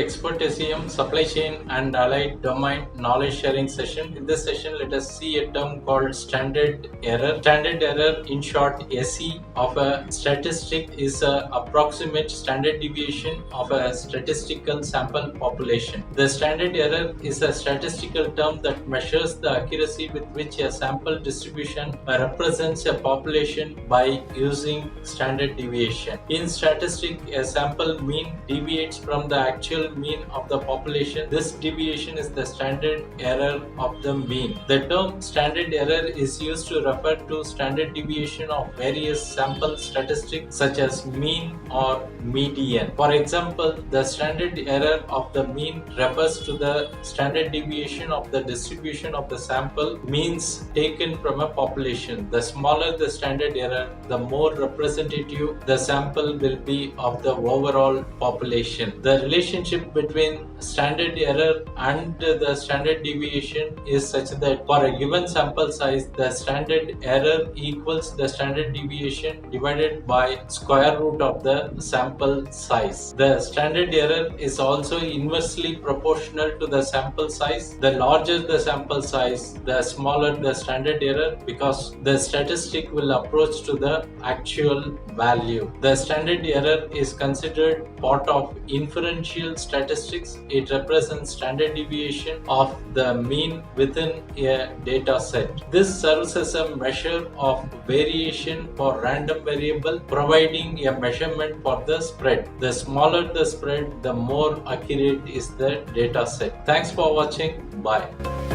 Expert SEM Supply Chain and Allied Domain Knowledge Sharing session. In this session, let us see a term called standard error. Standard error, in short SE, of a statistic is an approximate standard deviation of a statistical sample population. The standard error is a statistical term that measures the accuracy with which a sample distribution represents a population by using standard deviation. In statistics, a sample mean deviates from the actual mean of the population. This deviation is the standard error of the mean. The term standard error is used to refer to standard deviation of various sample statistics such as mean or median. For example, the standard error of the mean refers to the standard deviation of the distribution of the sample means taken from a population. The smaller the standard error, the more representative the sample will be of the overall population. The relationship between standard error and the standard deviation is such that for a given sample size, the standard error equals the standard deviation divided by square root of the sample size. The standard error is also inversely proportional to the sample size. The larger the sample size, the smaller the standard error, because the statistic will approach to the actual value. The standard error is considered part of inferential statistics. It represents standard deviation of the mean within a data set. This serves as a measure of variation for random variable, providing a measurement for the spread. The smaller the spread, the more accurate is the data set. Thanks for watching. Bye.